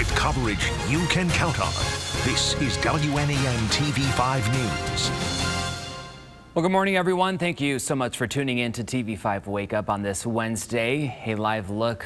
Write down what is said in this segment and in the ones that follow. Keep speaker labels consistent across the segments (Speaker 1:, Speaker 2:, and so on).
Speaker 1: with coverage you can count on. This is WNEMTV5 News.
Speaker 2: Well, good morning, everyone. Thank you so much for tuning in to TV5 Wake Up on this Wednesday. A live look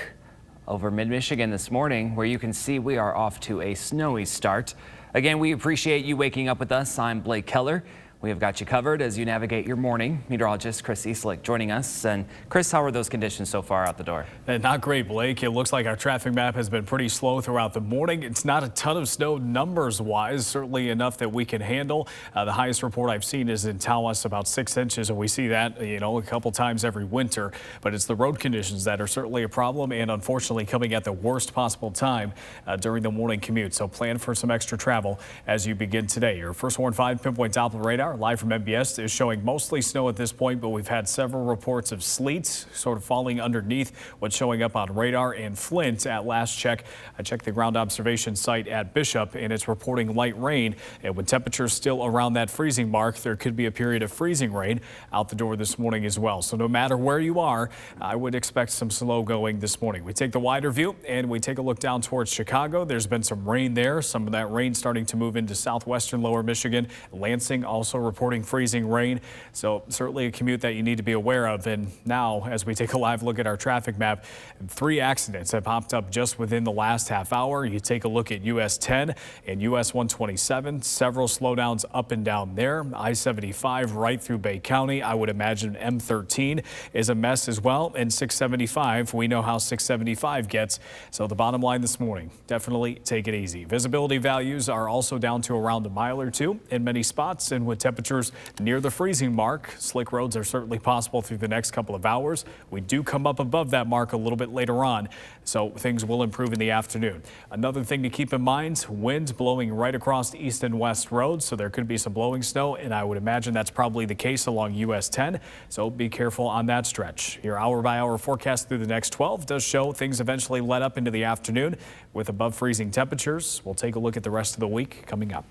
Speaker 2: over mid-Michigan this morning where you can see we are off to a snowy start. Again, we appreciate you waking up with us. I'm Blake Keller. We have got you covered as you navigate your morning. Meteorologist Chris Eastlick joining us. And Chris, how are those conditions so far out the door?
Speaker 3: Not great, Blake. It looks like our traffic map has been pretty slow throughout the morning. It's not a ton of snow numbers wise, certainly enough that we can handle. The highest report I've seen is in Tawas, about 6 inches, and we see that, a couple times every winter. But it's the road conditions that are certainly a problem, and unfortunately coming at the worst possible time during the morning commute. So plan for some extra travel as you begin today. Your first Warn 5 pinpoint Doppler radar live from MBS is showing mostly snow at this point, but we've had several reports of sleet sort of falling underneath what's showing up on radar in Flint. At last check, I checked the ground observation site at Bishop, and it's reporting light rain. And with temperatures still around that freezing mark, there could be a period of freezing rain out the door this morning as well. So no matter where you are, I would expect some slow going this morning. We take the wider view and we take a look down towards Chicago. There's been some rain there. Some of that rain starting to move into southwestern lower Michigan. Lansing also reporting freezing rain. So certainly a commute that you need to be aware of. And now, as we take a live look at our traffic map, 3 accidents have popped up just within the last half hour. You take a look at US 10 and US 127, several slowdowns up and down there. I-75 right through Bay County. I would imagine M13 is a mess as well. And 675, we know how 675 gets. So the bottom line this morning, definitely take it easy. Visibility values are also down to around a mile or two in many spots, and with temperatures near the freezing mark, slick roads are certainly possible through the next couple of hours. We do come up above that mark a little bit later on, so things will improve in the afternoon. Another thing to keep in mind, winds blowing right across the east and west roads, so there could be some blowing snow, and I would imagine that's probably the case along US 10, so be careful on that stretch. Your hour-by-hour forecast through the next 12 does show things eventually let up into the afternoon with above freezing temperatures. We'll take a look at the rest of the week coming up.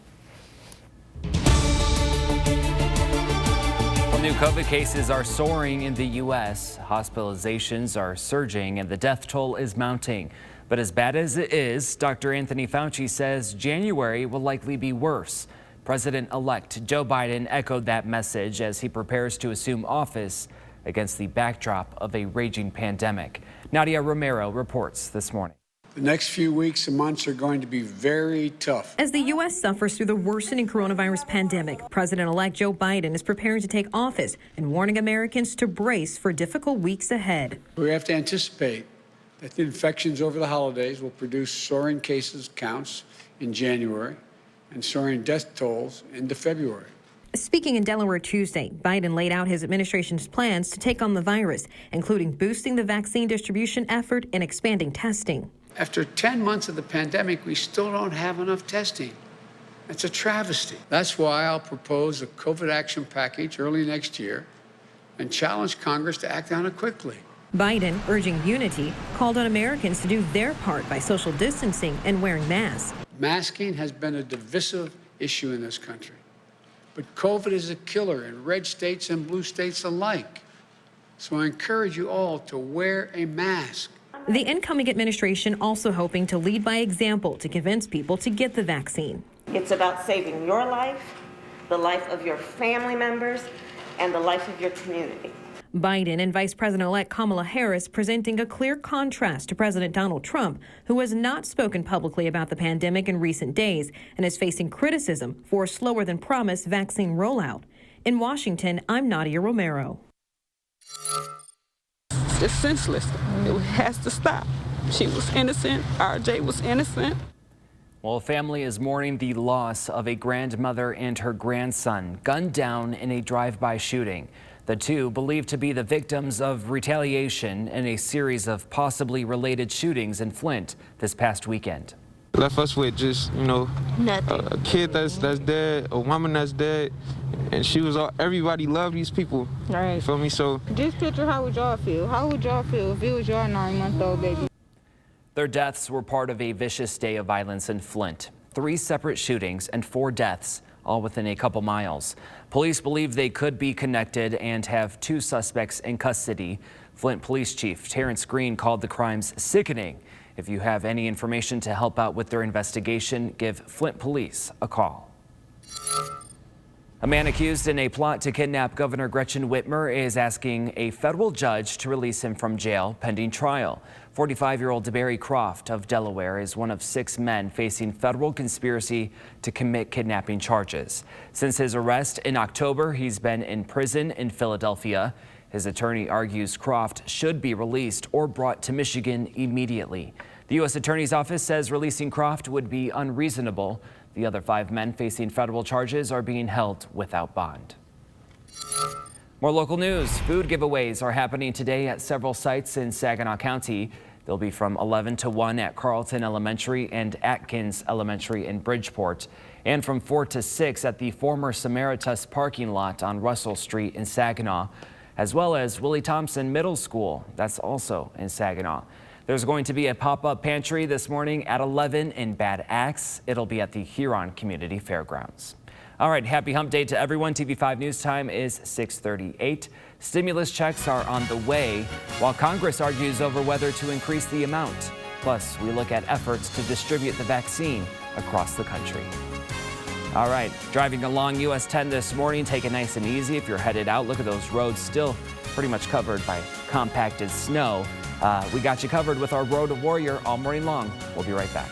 Speaker 2: New COVID cases are soaring in the U.S. Hospitalizations are surging and the death toll is mounting. But as bad as it is, Dr. Anthony Fauci says January will likely be worse. President-elect Joe Biden echoed that message as he prepares to assume office against the backdrop of a raging pandemic. Nadia Romero reports this morning.
Speaker 4: The next few weeks and months are going to be very tough.
Speaker 5: As the U.S. suffers through the worsening coronavirus pandemic, President-elect Joe Biden is preparing to take office and warning Americans to brace for difficult weeks ahead.
Speaker 4: We have to anticipate that the infections over the holidays will produce soaring cases counts in January and soaring death tolls into February.
Speaker 5: Speaking in Delaware Tuesday, Biden laid out his administration's plans to take on the virus, including boosting the vaccine distribution effort and expanding testing.
Speaker 4: After 10 months of the pandemic, we still don't have enough testing. It's a travesty. That's why I'll propose a COVID action package early next year and challenge Congress to act on it quickly.
Speaker 5: Biden, urging unity, called on Americans to do their part by social distancing and wearing masks.
Speaker 4: Masking has been a divisive issue in this country, but COVID is a killer in red states and blue states alike. So I encourage you all to wear a mask.
Speaker 5: The incoming administration also hoping to lead by example to convince people to get the vaccine.
Speaker 6: It's about saving your life, the life of your family members, and the life of your community.
Speaker 5: Biden and Vice President-elect Kamala Harris presenting a clear contrast to President Donald Trump, who has not spoken publicly about the pandemic in recent days and is facing criticism for a slower than promised vaccine rollout. In Washington, I'm Nadia Romero.
Speaker 7: It's senseless. It has to stop. She was innocent. RJ was innocent.
Speaker 2: Well, a family is mourning the loss of a grandmother and her grandson gunned down in a drive-by shooting. The two believed to be the victims of retaliation in a series of possibly related shootings in Flint this past weekend.
Speaker 8: Left us with just,
Speaker 7: Nothing.
Speaker 8: A kid that's dead, a woman that's dead, and she was all, everybody loved these people.
Speaker 7: Right.
Speaker 8: You feel me? So
Speaker 7: Just picture how would y'all feel? How would y'all feel if it was your 9-month-old baby?
Speaker 2: Their deaths were part of a vicious day of violence in Flint. 3 separate shootings and 4 deaths, all within a couple miles. Police believe they could be connected and have 2 suspects in custody. Flint Police Chief Terrence Green called the crimes sickening If you have any information to help out with their investigation, give Flint Police a call. A man accused in a plot to kidnap Governor Gretchen Whitmer is asking a federal judge to release him from jail pending trial. 45-year-old DeBarry Croft of Delaware is one of 6 men facing federal conspiracy to commit kidnapping charges. Since his arrest in October, he's been in prison in Philadelphia. His attorney argues Croft should be released or brought to Michigan immediately. The U.S. Attorney's Office says releasing Croft would be unreasonable. The other 5 men facing federal charges are being held without bond. More local news. Food giveaways are happening today at several sites in Saginaw County. They'll be from 11 to 1 at Carlton Elementary and Atkins Elementary in Bridgeport, and from 4 to 6 at the former Samaritas parking lot on Russell Street in Saginaw, as well as Willie Thompson Middle School. That's also in Saginaw. There's going to be a pop-up pantry this morning at 11 in Bad Axe. It'll be at the Huron Community Fairgrounds. All right, happy hump day to everyone. TV5 News time is 6:38. Stimulus checks are on the way, while Congress argues over whether to increase the amount. Plus, we look at efforts to distribute the vaccine across the country. All right, driving along US 10 this morning, take it nice and easy if you're headed out. Look at those roads, still pretty much covered by compacted snow. We got you covered with our Road Warrior all morning long. We'll be right back.